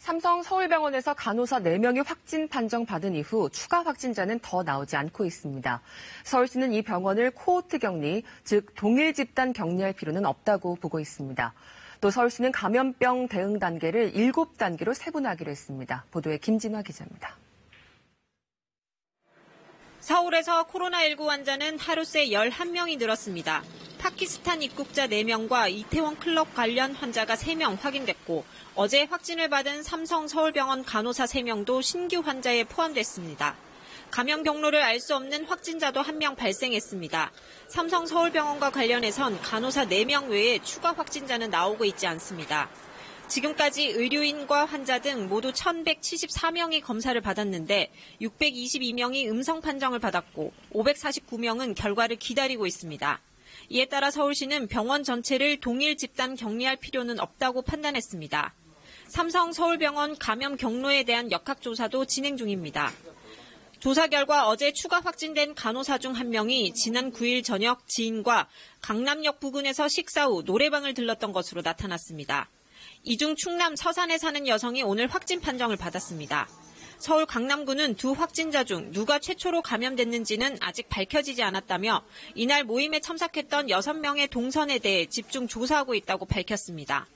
삼성 서울병원에서 간호사 4명이 확진 판정받은 이후 추가 확진자는 더 나오지 않고 있습니다. 서울시는 이 병원을 코호트 격리, 즉 동일 집단 격리할 필요는 없다고 보고 있습니다. 또 서울시는 감염병 대응 단계를 7단계로 세분화하기로 했습니다. 보도에 김진화 기자입니다. 서울에서 코로나19 환자는 하루 새 11명이 늘었습니다. 파키스탄 입국자 4명과 이태원 클럽 관련 환자가 3명 확인됐고 어제 확진을 받은 삼성 서울병원 간호사 3명도 신규 환자에 포함됐습니다. 감염 경로를 알 수 없는 확진자도 1명 발생했습니다. 삼성 서울병원과 관련해선 간호사 4명 외에 추가 확진자는 나오고 있지 않습니다. 지금까지 의료인과 환자 등 모두 1,174명이 검사를 받았는데 622명이 음성 판정을 받았고 549명은 결과를 기다리고 있습니다. 이에 따라 서울시는 병원 전체를 동일 집단 격리할 필요는 없다고 판단했습니다. 삼성 서울병원 감염 경로에 대한 역학조사도 진행 중입니다. 조사 결과 어제 추가 확진된 간호사 중 1명이 지난 9일 저녁 지인과 강남역 부근에서 식사 후 노래방을 들렀던 것으로 나타났습니다. 이 중 충남 서산에 사는 여성이 오늘 확진 판정을 받았습니다. 서울 강남구는 두 확진자 중 누가 최초로 감염됐는지는 아직 밝혀지지 않았다며 이날 모임에 참석했던 6명의 동선에 대해 집중 조사하고 있다고 밝혔습니다.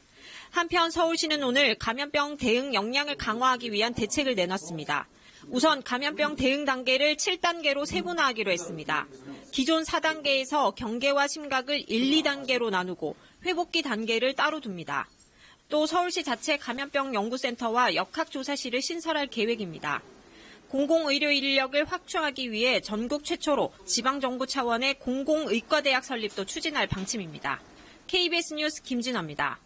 한편 서울시는 오늘 감염병 대응 역량을 강화하기 위한 대책을 내놨습니다. 우선 감염병 대응 단계를 7단계로 세분화하기로 했습니다. 기존 4단계에서 경계와 심각을 1, 2단계로 나누고 회복기 단계를 따로 둡니다. 또 서울시 자체 감염병 연구센터와 역학조사실을 신설할 계획입니다. 공공의료 인력을 확충하기 위해 전국 최초로 지방정부 차원의 공공의과대학 설립도 추진할 방침입니다. KBS 뉴스 김진아입니다.